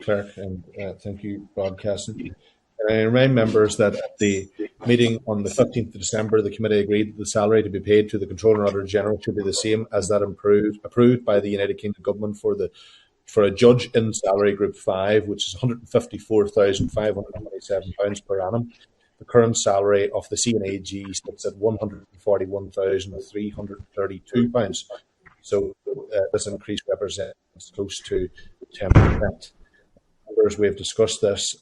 Clerk, and thank you, broadcasting. I remind members that at the meeting on the 15th of December, the committee agreed that the salary to be paid to the Comptroller and Auditor General should be the same as that approved by the United Kingdom Government for a judge in salary group 5, which is £154,527 per annum. The current salary of the CNAG sits at £141,332. So this increase represents close to 10%. We have discussed this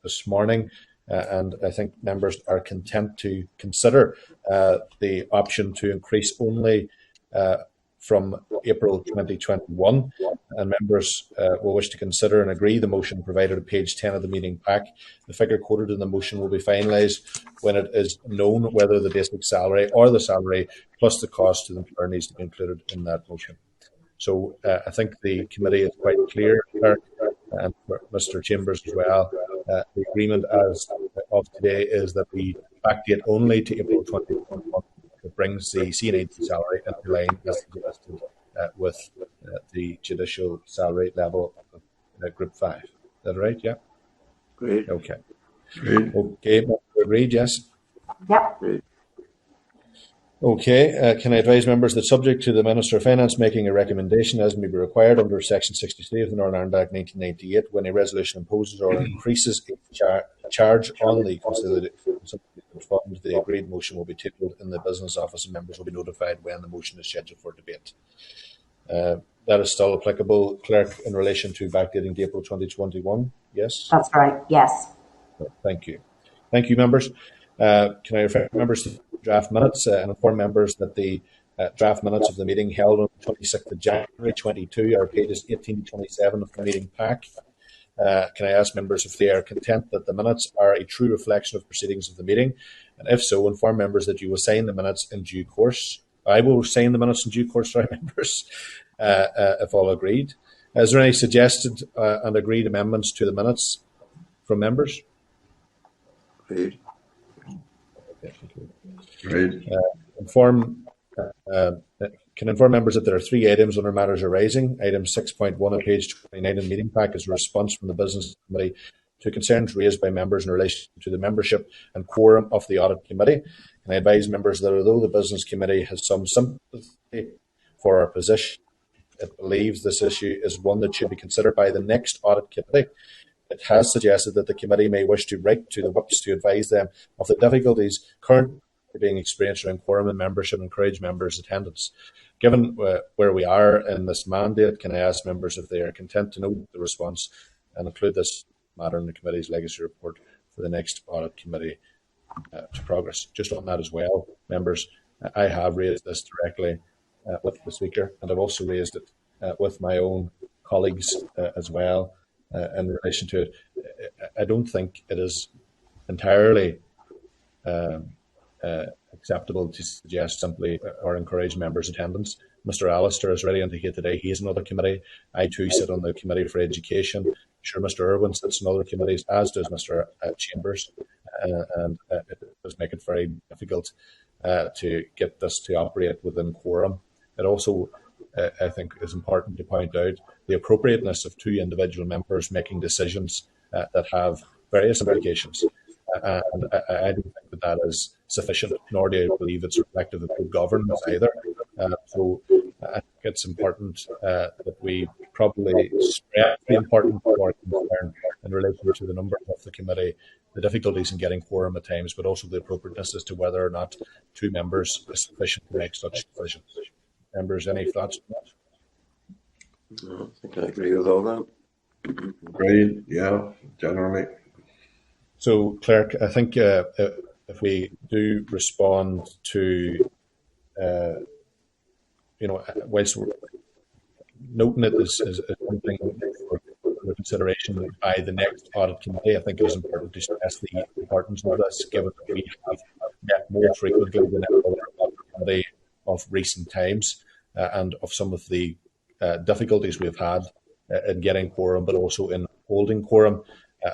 this morning, and I think members are content to consider the option to increase only from April 2021, and members will wish to consider and agree the motion provided at page 10 of the meeting pack. The figure quoted in the motion will be finalised when it is known whether the basic salary or the salary plus the cost to the employer needs to be included in that motion. So I think the committee is quite clear, and Mr. Chambers as well. The agreement as of today is that we backdate only to April 2021. It brings the CNAG salary into line as suggested with the judicial salary level of Group 5. Is that right? Yeah? Great. Okay. Great. Okay, agreed, yes? Yep. Great. Okay, can I advise members that subject to the Minister of Finance making a recommendation as may be required under Section 63 of the Northern Ireland Act 1998 when a resolution imposes or increases a charge on the consolidated fund, the agreed motion will be tabled in the business office and members will be notified when the motion is scheduled for debate. That is still applicable, Clerk, in relation to backdating to April 2021, yes? That's right, yes. Thank you. Thank you, members. Can I refer members to draft minutes and inform members that the draft minutes of the meeting held on the 26th of January 22 are pages 18 to 27 of the meeting pack. Can I ask members if they are content that the minutes are a true reflection of proceedings of the meeting? And if so, inform members that you will sign the minutes in due course. I will sign the minutes in due course, sorry, members, if all agreed. Is there any suggested and agreed amendments to the minutes from members? Great. Great. Can inform members that there are 3 items under matters arising. Item 6.1 on page 29 of the meeting pack is a response from the Business Committee to concerns raised by members in relation to the membership and quorum of the Audit Committee. And I advise members that although the Business Committee has some sympathy for our position, it believes this issue is one that should be considered by the next Audit Committee. It has suggested that the committee may wish to write to the whips to advise them of the difficulties currently being experienced around quorum and membership and encourage members' attendance. Given where we are in this mandate, can I ask members if they are content to note the response and include this matter in the committee's legacy report for the next Audit Committee to progress? Just on that as well, members, I have raised this directly with the Speaker, and I've also raised it with my own colleagues as well. In relation to it, I don't think it is entirely acceptable to suggest simply or encourage members' attendance. Mr. Alistair has already indicated today he is another committee. I too sit on the Committee for Education. I'm sure Mr. Irwin sits in other committees, as does Mr. Chambers, and it does make it very difficult to get this to operate within quorum. It also, I think, is important to point out the appropriateness of 2 individual members making decisions that have various implications. And I don't think that is sufficient, nor do I believe it's reflective of good governance either. So I think it's important that we probably spread the important part concern in relation to the number of the committee, the difficulties in getting quorum at times, but also the appropriateness as to whether or not 2 members is sufficient to make such decisions. Members, any thoughts on that? No, I think I agree with all that. Agreed, yeah, generally. So, Clerk, I think if we do respond to, whilst we're noting it as something for consideration by the next Audit Committee, I think it is important to stress the importance of this, given that we have met more frequently than any other Audit Committee of recent times and of some of the difficulties we've had in getting quorum, but also in holding quorum.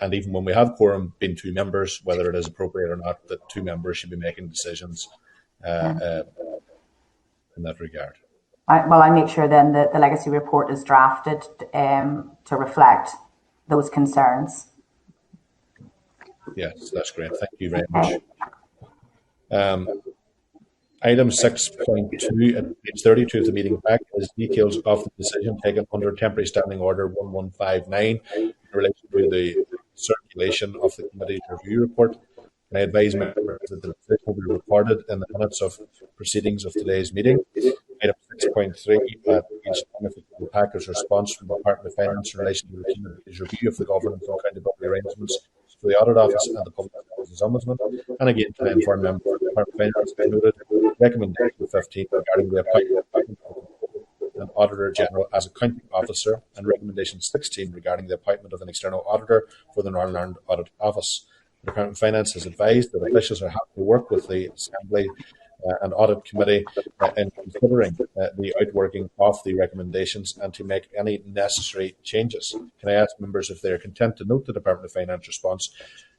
And even when we have quorum, being 2 members, whether it is appropriate or not, that 2 members should be making decisions in that regard. I make sure then that the legacy report is drafted to reflect those concerns. Yes, that's great. Thank you very much. Item 6.2 at page 32 of the meeting pack is details of the decision taken under Temporary Standing Order 1159 in relation to the circulation of the committee's review report. I advise members that the decision will be recorded in the minutes of proceedings of today's meeting. Item 6.3 at page 10 of the pack is response from the Department of Finance in relation to the committee's review of the governance and accountability arrangements for the Audit Office and the Public Services Ombudsman. And again, can I inform members of the Department of Finance has noted recommendation 15 regarding the appointment of an Auditor General as accounting officer, and recommendation 16 regarding the appointment of an external auditor for the Northern Ireland Audit Office. The Department of Finance has advised that officials are happy to work with the Assembly and Audit Committee in considering the outworking of the recommendations and to make any necessary changes. Can I ask members if they are content to note the Department of Finance response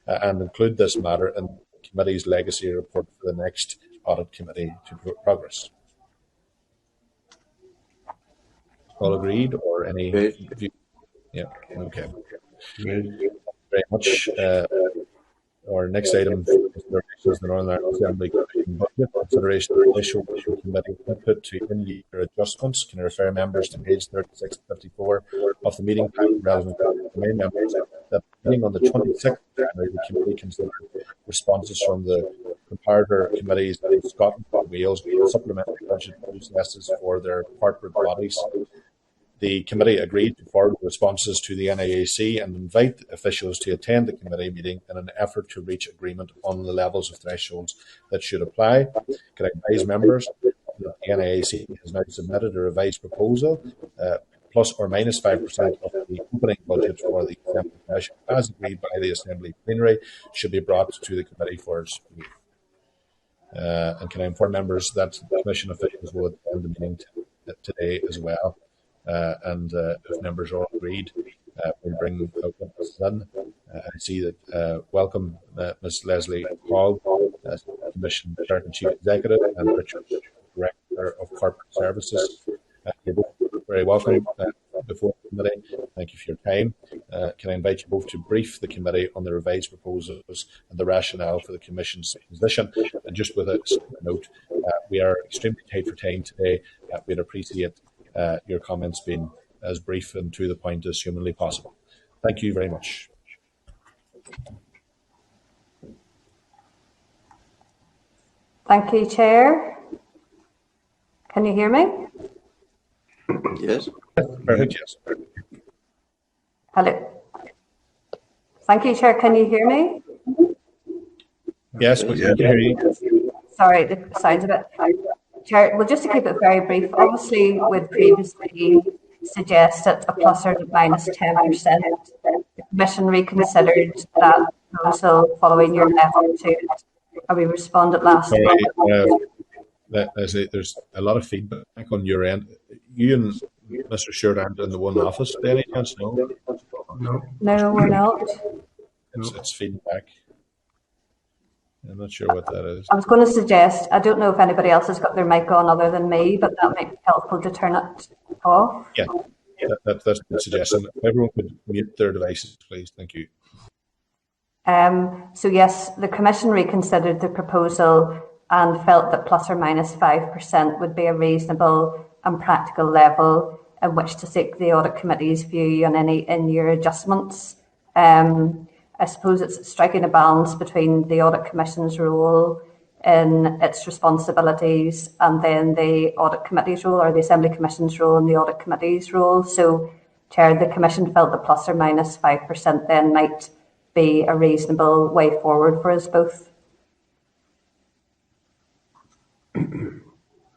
and include this matter in the committee's legacy report for the next Audit Committee to progress? All agreed, or any view? Yeah, okay. Very much. Our next item is the Northern Ireland Assembly budget consideration of initial committee input to in-year adjustments. Can I refer members to page 36 to 54 of the meeting pack relevant to the main members that beginning on the 26th of January, the committee considered responses from the comparator committees in Scotland and Wales with supplementary budget processes for their corporate bodies. The committee agreed to forward responses to the NIAC and invite officials to attend the committee meeting in an effort to reach agreement on the levels of thresholds that should apply. Can I advise members that the NIAC has now submitted a revised proposal, plus or minus 5% of the opening budget for the Assembly Commission, as agreed by the Assembly plenary, should be brought to the committee for its review. And can I inform members that the Commission officials will attend the meeting today as well? And if members are agreed, we'll bring witnesses in. I see that welcome Ms. Leslie Hall, Commission Chair and Chief Executive, and Richard, Director of Corporate Services. You're both very welcome before the committee. Thank you for your time. Can I invite you both to brief the committee on the revised proposals and the rationale for the Commission's position? And just with a note, we are extremely tight for time today. We'd appreciate your comments being as brief and to the point as humanly possible. Thank you very much. Thank you, Chair. Can you hear me? Yes. Perfect, yes. Hello. Thank you, Chair. Can you hear me? Yes, we can hear you. Sorry, the sound's a bit. Chair, well, just to keep it very brief, obviously we'd previously suggested a plus or minus 10%. The Commission reconsidered that proposal following your level to it, and we responded last week. Leslie, there's a lot of feedback on your end. You and Mr. Stewart aren't in the one office by any chance? No? No, we're not. It's feedback. I'm not sure what that is. I was going to suggest, I don't know if anybody else has got their mic on other than me, but that might be helpful to turn it off. Yeah, that's a good suggestion. Everyone could mute their devices, please. Thank you. So yes, the Commission reconsidered the proposal and felt that plus or minus 5% would be a reasonable and practical level in which to seek the Audit Committee's view on any in-year adjustments. I suppose it's striking a balance between the Audit Commission's role in its responsibilities and then the Audit Committee's role, or the Assembly Commission's role and the Audit Committee's role. So, Chair, the Commission felt that plus or minus 5% then might be a reasonable way forward for us both.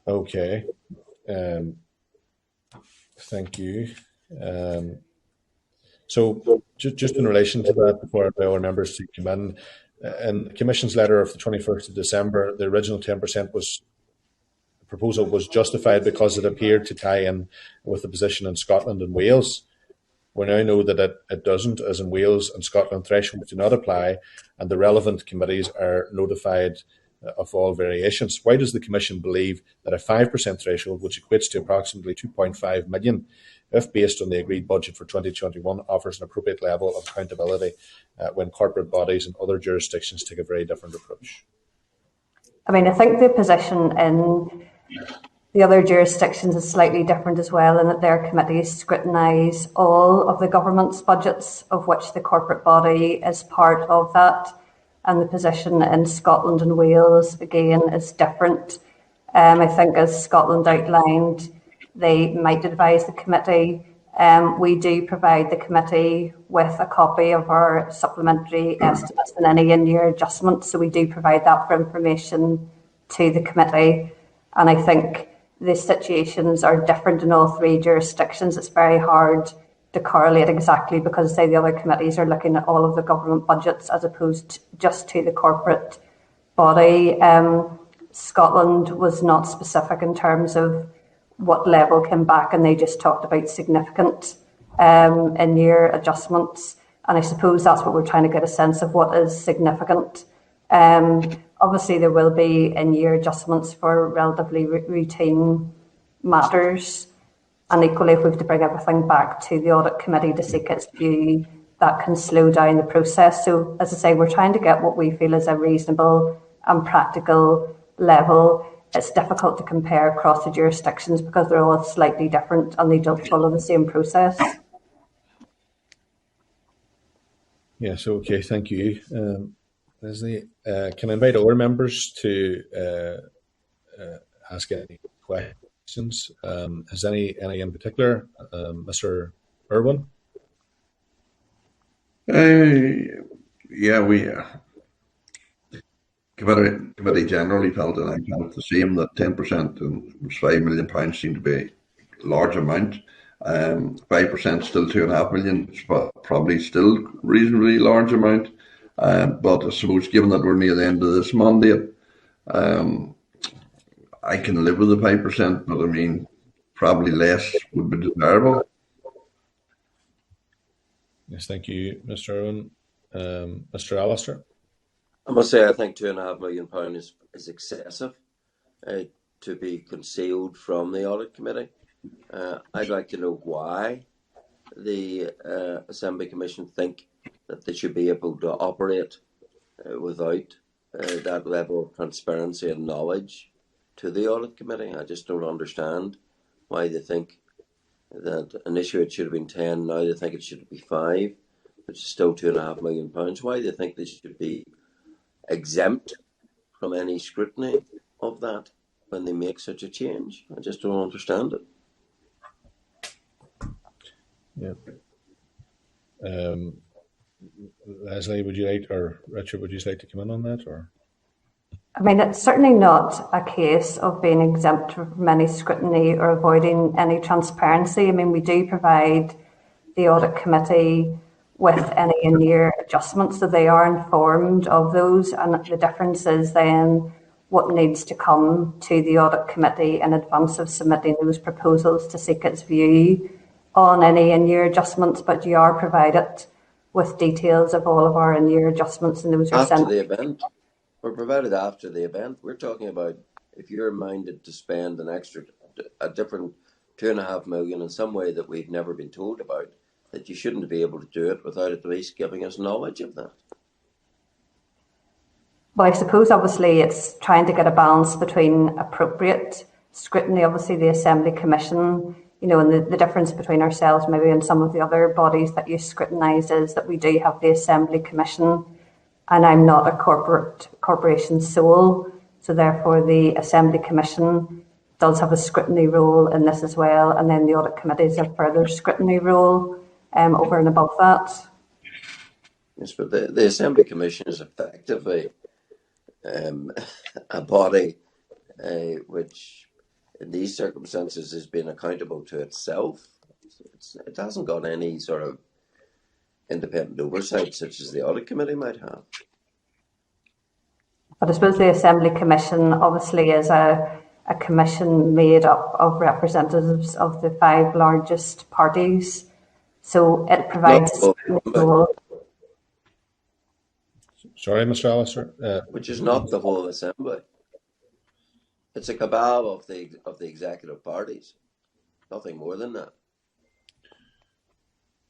Okay. Thank you. So just in relation to that, before I allow our members to come in the Commission's letter of the 21st of December, the original 10% proposal was justified because it appeared to tie in with the position in Scotland and Wales. We now know that it doesn't, as in Wales and Scotland thresholds do not apply, and the relevant committees are notified of all variations. Why does the Commission believe that a 5% threshold, which equates to approximately 2.5 million, if based on the agreed budget for 2021, offers an appropriate level of accountability when corporate bodies and other jurisdictions take a very different approach. I mean, I think the position in the other jurisdictions is slightly different as well, in that their committees scrutinise all of the government's budgets, of which the corporate body is part of that. And the position in Scotland and Wales, again, is different. I think, as Scotland outlined, they might advise the committee. We do provide the committee with a copy of our supplementary estimates and any in-year adjustments, so we do provide that for information to the committee. And I think the situations are different in all three jurisdictions. It's very hard to correlate exactly because, say, the other committees are looking at all of the government budgets as opposed just to the corporate body. Scotland was not specific in terms of what level came back, and they just talked about significant in-year adjustments. And I suppose that's what we're trying to get a sense of, what is significant. Obviously, there will be in-year adjustments for relatively routine matters. And equally, if we have to bring everything back to the audit committee to seek its view, that can slow down the process. So, as I say, we're trying to get what we feel is a reasonable and practical level. It's difficult to compare across the jurisdictions because they're all slightly different and they don't follow the same process. Yes, okay, thank you. Leslie, can I invite other members to ask any questions? Has any in particular? Mr. Irwin? Yeah, we committee generally felt, and I felt the same, that 10% and £5 million seemed to be a large amount. 5% still £2.5 million, but probably still reasonably large amount. But I suppose, given that we're near the end of this mandate, I can live with the 5%, but I mean, probably less would be desirable. Yes, thank you, Mr. Irwin. Mr. Alistair? I must say, I think £2.5 million is excessive to be concealed from the audit committee. I'd like to know why the Assembly Commission think that they should be able to operate without that level of transparency and knowledge to the audit committee. I just don't understand why they think that initially it should have been 10, now they think it should be 5, which is still £2.5 million. Why they think they should be exempt from any scrutiny of that when they make such a change. I just don't understand it. Yeah. Leslie, would you like, or Richard, would you like to come in on that? Or? I mean, it's certainly not a case of being exempt from any scrutiny or avoiding any transparency. I mean, we do provide the audit committee with any in-year adjustments, so they are informed of those, and the difference is then what needs to come to the audit committee in advance of submitting those proposals to seek its view on any in-year adjustments. But you are provided with details of all of our in-year adjustments, and those are after sent the event. We're provided after the event. We're talking about if you're minded to spend a different £2.5 million in some way that we've never been told about, that you shouldn't be able to do it without at least giving us knowledge of that. Well, I suppose obviously it's trying to get a balance between appropriate scrutiny. Obviously, the Assembly Commission, you know, and the difference between ourselves maybe and some of the other bodies that you scrutinise is that we do have the Assembly Commission, and I'm not a corporation sole, so therefore the Assembly Commission does have a scrutiny role in this as well, and then the audit committees have further scrutiny role over and above that. Yes, but the Assembly Commission is effectively a body which, in these circumstances, has been accountable to itself. It hasn't got any sort of independent oversight such as the audit committee might have. But I suppose the Assembly Commission obviously is a commission made up of representatives of the 5 largest parties. So it provides Sorry, Mr. Alistair. Which is not the whole Assembly. It's a cabal of the executive parties. Nothing more than that.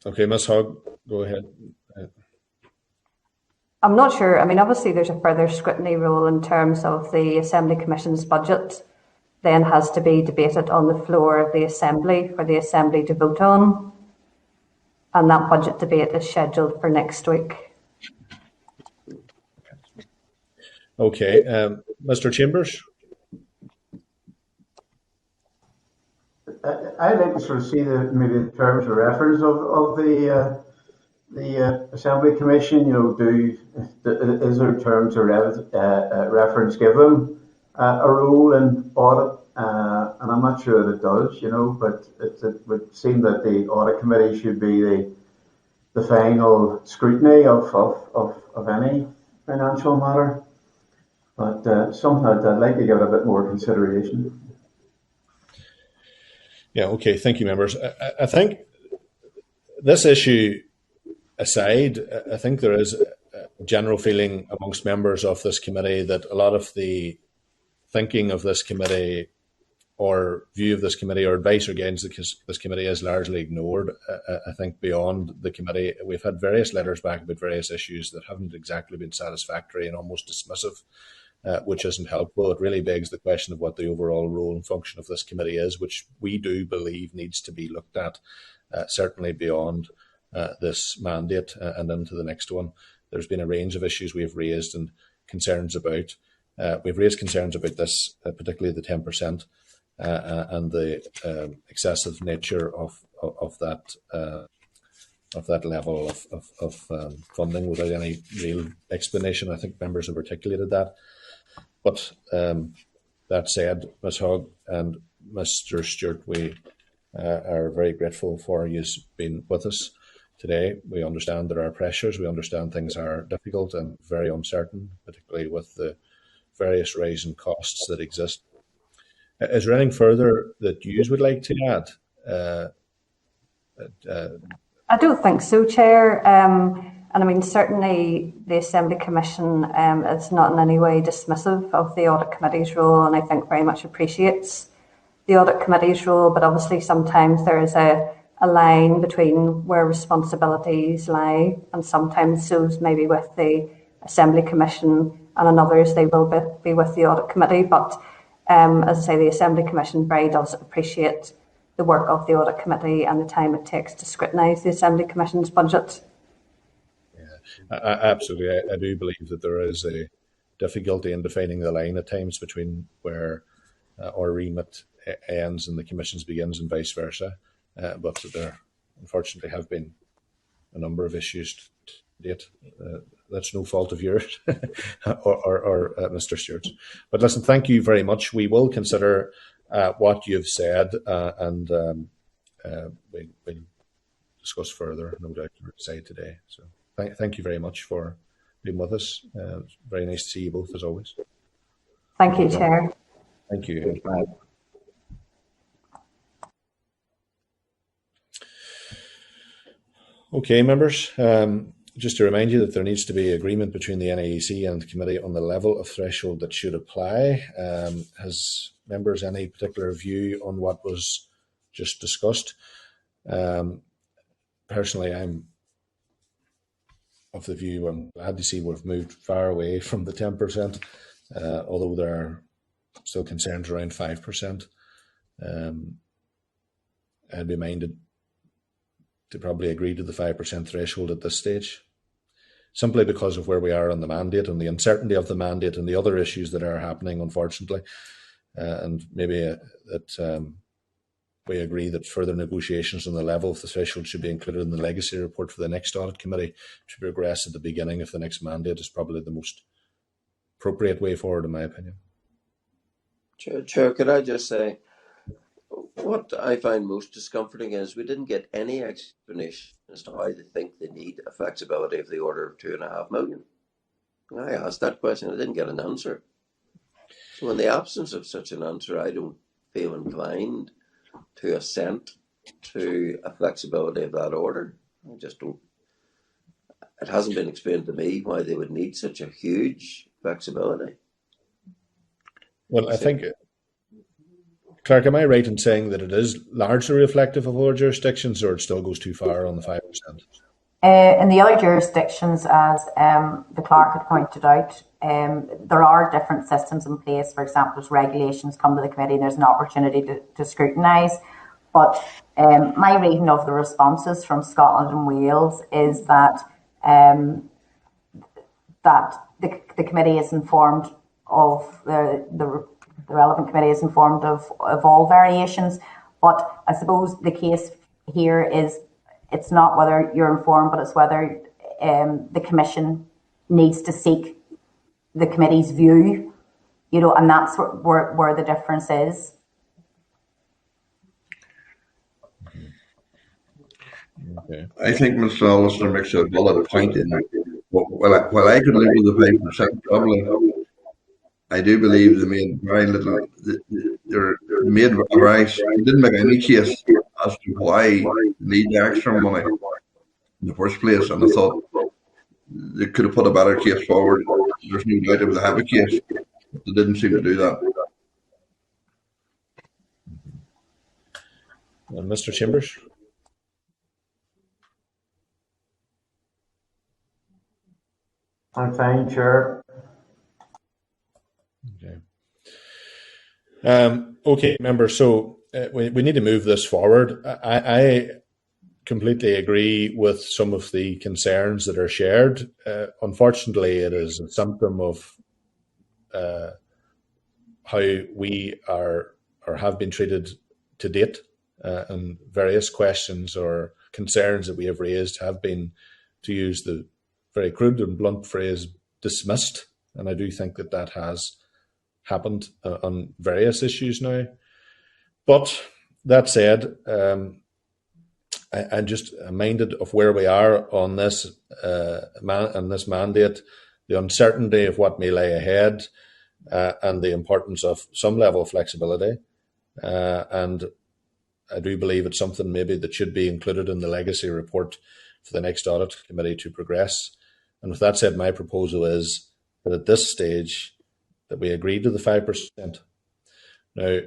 Okay, Ms. Hogg, go ahead. I'm not sure. I mean, obviously, there's a further scrutiny rule in terms of the Assembly Commission's budget, then has to be debated on the floor of the Assembly for the Assembly to vote on. And that budget debate is scheduled for next week. Okay, Mr. Chambers? I'd like to sort of see maybe the terms of reference of the Assembly Commission. Is there terms of reference give them a role in audit? And I'm not sure that it does, but it would seem that the Audit Committee should be the final scrutiny of any financial matter. But something I'd like to give it a bit more consideration. Yeah, okay, thank you, members. I think this issue aside, I think there is a general feeling amongst members of this committee that a lot of the thinking of this committee or view of this committee or advice or guidance this committee is largely ignored. I think beyond the committee, we've had various letters back about various issues that haven't exactly been satisfactory and almost dismissive, which isn't helpful. It really begs the question of what the overall role and function of this committee is, which we do believe needs to be looked at, certainly beyond this mandate and into the next one. There's been a range of issues we've raised and concerns about. We've raised concerns about this, particularly the 10%. And the excessive nature of that level of funding without any real explanation. I think members have articulated that. But that said, Ms. Hogg and Mr. Stewart, we are very grateful for you being with us today. We understand there are pressures. We understand things are difficult and very uncertain, particularly with the various rising costs that exist. Is there anything further that you would like to add? I don't think so, Chair. And I mean, certainly the Assembly Commission is not in any way dismissive of the Audit Committee's role, and I think very much appreciates the Audit Committee's role. But obviously, sometimes there is a line between where responsibilities lie, and sometimes those maybe with the Assembly Commission, and in others they will be with the Audit Committee. But as I say, the Assembly Commission very does appreciate the work of the Audit Committee and the time it takes to scrutinise the Assembly Commission's budget. Yeah, absolutely. I do believe that there is a difficulty in defining the line at times between where our remit ends and the Commission's begins and vice versa. But there unfortunately have been a number of issues to date. That's no fault of yours or Mr. Stewart's. But listen, thank you very much. We will consider what you've said and we'll discuss further, no doubt, on our side today. So thank you very much for being with us. It's very nice to see you both, as always. Thank you, Chair. Thank you. Okay, members. Just to remind you that there needs to be agreement between the NIAC and the committee on the level of threshold that should apply. Has members any particular view on what was just discussed? Personally, I'm of the view I'm glad to see we've moved far away from the 10%, although there are still concerns around 5%. I'd be minded to probably agree to the 5% threshold at this stage, simply because of where we are on the mandate and the uncertainty of the mandate and the other issues that are happening, unfortunately. And maybe that we agree that further negotiations on the level of the threshold should be included in the legacy report for the next audit committee to progress at the beginning of the next mandate is probably the most appropriate way forward, in my opinion. Chair, could I just say, what I find most discomforting is we didn't get any explanation as to how they think they need a flexibility of the order of 2.5 million. I asked that question, I didn't get an answer. So in the absence of such an answer, I don't feel inclined to assent to a flexibility of that order. I just don't. It hasn't been explained to me why they would need such a huge flexibility. Well, I think Clark, am I right in saying that it is largely reflective of other jurisdictions, or it still goes too far on the 5%? In the other jurisdictions, as the clerk had pointed out, there are different systems in place. For example, as regulations come to the committee, and there's an opportunity to scrutinise. But my reading of the responses from Scotland and Wales is that the committee is informed of the relevant committee is informed of all variations. But I suppose the case here is it's not whether you're informed, but it's whether the Commission needs to seek the committee's view, and that's where the difference is. Okay. I think Mr. Allister makes a valid point in that. While I could live with the 5% probably, I do believe they made very little. They made a very. They didn't make any case as to why they need the extra money in the first place, and I thought they could have put a better case forward. There's no doubt it was a heavy case. They didn't seem to do that. And Mr. Chambers? I'm fine, Chair. Okay. Okay, members. So we need to move this forward. I completely agree with some of the concerns that are shared. Unfortunately, it is a symptom of how we are or have been treated to date, and various questions or concerns that we have raised have been, to use the very crude and blunt phrase, dismissed. And I do think that that has happened on various issues now. But that said, I'm just minded of where we are on this this mandate, the uncertainty of what may lie ahead, and the importance of some level of flexibility. And I do believe it's something maybe that should be included in the legacy report for the next audit committee to progress. And with that said, my proposal is that at this stage that we agree to the 5%. Now,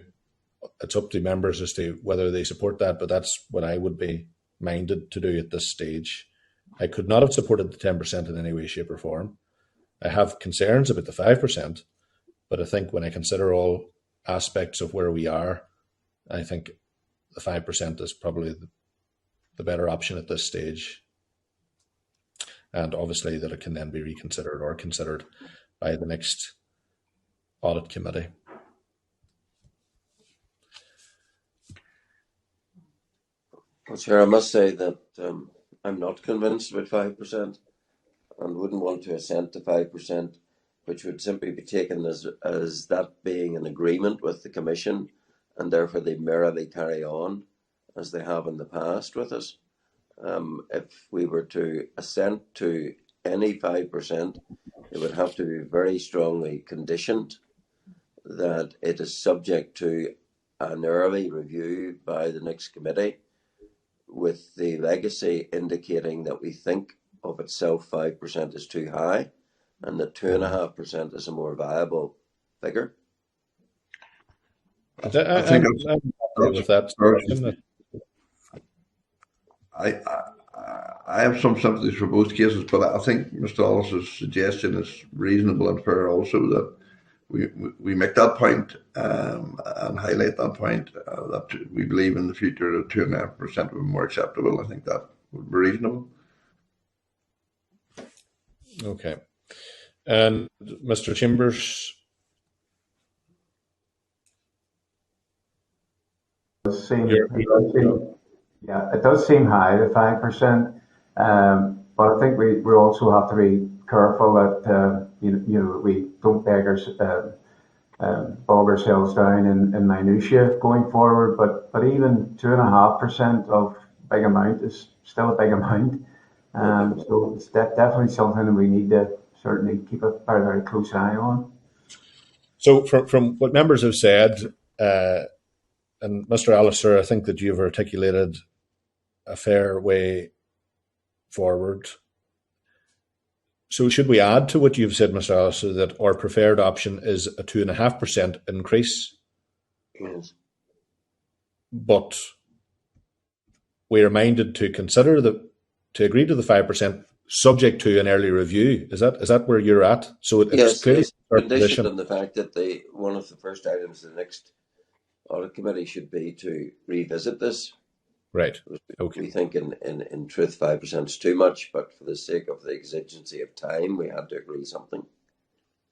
it's up to members as to whether they support that, but that's what I would be minded to do at this stage. I could not have supported the 10% in any way, shape or form. I have concerns about the 5%, but I think when I consider all aspects of where we are, I think the 5% is probably the better option at this stage. And obviously that it can then be reconsidered or considered by the next audit committee. Well, Chair, I must say that I'm not convinced about 5% and wouldn't want to assent to 5%, which would simply be taken as that being an agreement with the Commission, and therefore they merrily carry on as they have in the past with us. If we were to assent to any 5%, it would have to be very strongly conditioned that it is subject to an early review by the next committee, with the legacy indicating that we think of itself 5% is too high and that 2.5% is a more viable figure. I think I'm with that. I have some sympathies for both cases, but I think Mr. Allis's suggestion is reasonable and fair also, that we make that point and highlight that point, that we believe in the future that 2.5% would be more acceptable. I think that would be reasonable. Okay. And Mr. Chambers? It does seem high, the 5%, but I think we also have to be careful that we don't bog ourselves down in minutiae going forward. But even 2.5% of big amount is still a big amount, so it's definitely something that we need to certainly keep a very, very close eye on. So from what members have said, and Mr. Allister, I think that you've articulated a fair way forward. So should we add to what you've said, Mr. Allister, that our preferred option is a 2.5% increase? Yes. but we're minded to consider to agree to the 5% subject to an early review. Is that where you're at? So it's Yes, clearly yes. Conditioned on the fact that one of the first items of the next audit committee should be to revisit this. Right. Okay. We think in truth 5% is too much, but for the sake of the exigency of time, we had to agree something.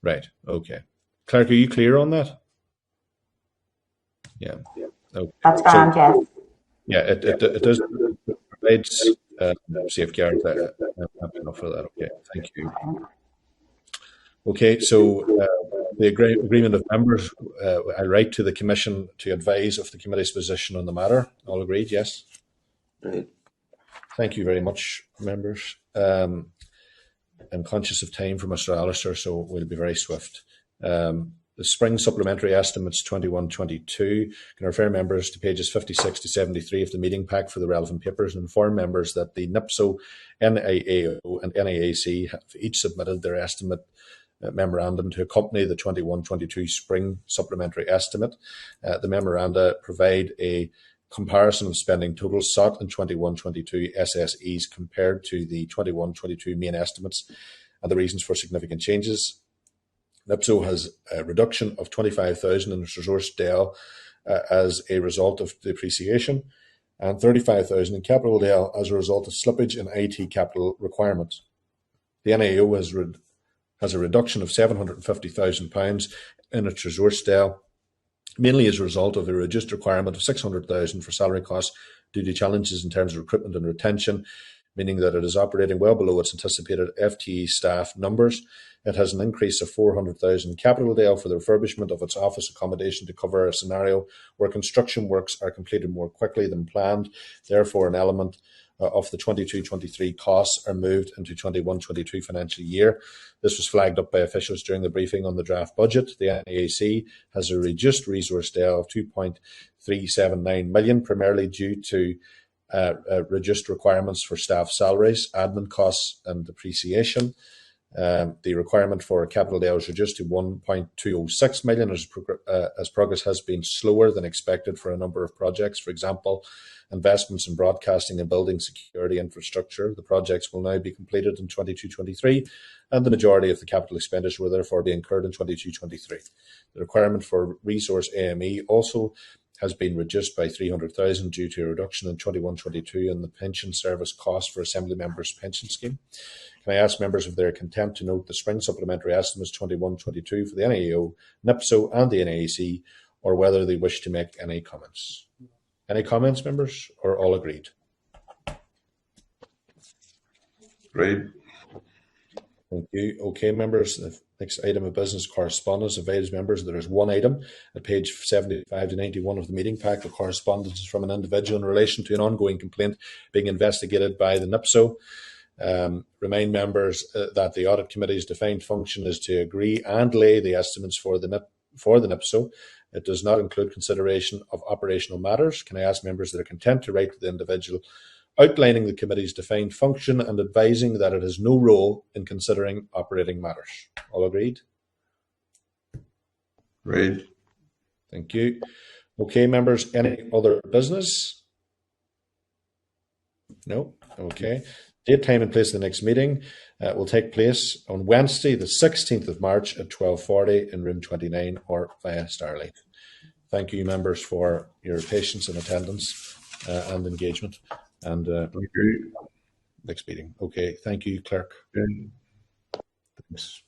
Right. Okay. Clerk, are you clear on that? Yeah. Okay. That's grand, yes. Yeah, it does provide safeguards. Enough for that. Okay, thank you. Okay, so the agreement of members, I write to the Commission to advise of the committee's position on the matter. All agreed, yes? Right. Thank you very much, members. I'm conscious of time for Mr. Alistair, so we'll be very swift. The spring supplementary estimates 21-22 can refer members to pages 56 to 73 of the meeting pack for the relevant papers and inform members that the NIPSO, NIAO and NIAC have each submitted their estimate memorandum to accompany the 21-22 spring supplementary estimate. The memoranda provide a comparison of spending totals sought in 21-22 SSEs compared to the 21-22 main estimates and the reasons for significant changes. NIPSO has a reduction of 25,000 in its resource DEL as a result of depreciation and 35,000 in capital DEL as a result of slippage in IT capital requirements. The NIAO has a reduction of £750,000 in its resource DEL, mainly as a result of a reduced requirement of £600,000 for salary costs due to challenges in terms of recruitment and retention, meaning that it is operating well below its anticipated FTE staff numbers. It has an increase of £400,000 capital DEL for the refurbishment of its office accommodation to cover a scenario where construction works are completed more quickly than planned. Therefore, an element of the 22-23 costs are moved into 21-22 financial year. This was flagged up by officials during the briefing on the draft budget. The NIAC has a reduced resource DEL of £2.379 million, primarily due to reduced requirements for staff salaries, admin costs and depreciation. The requirement for capital DEL is reduced to £1.206 million as progress has been slower than expected for a number of projects. For example, investments in broadcasting and building security infrastructure. The projects will now be completed in 22-23 and the majority of the capital expenditure will therefore be incurred in 22-23. The requirement for resource AME also has been reduced by 300,000 due to a reduction in 21-22 in the pension service cost for Assembly members' pension scheme. Can I ask members if they are content to note the spring supplementary estimates 21-22 for the NIAO, NIPSO and the NIAC, or whether they wish to make any comments? Any comments, members, or all agreed? Agreed. Thank you. Okay, members, the next item of business correspondence. Advise members there is one item at page 75 to 91 of the meeting pack. The correspondence is from an individual in relation to an ongoing complaint being investigated by the NIPSO. Remind members that the Audit Committee's defined function is to agree and lay the estimates for the NIPSO. It does not include consideration of operational matters. Can I ask members that are content to write to the individual outlining the committee's defined function and advising that it has no role in considering operating matters? All agreed? Agreed. Thank you. Okay, members, any other business? No? Okay. Date, time and place of the next meeting will take place on Wednesday, the 16th of March at 12:40 in room 29 or via Starlight. Thank you, members, for your patience and attendance and engagement. And next meeting. Okay, thank you, Clerk. Okay. Thanks.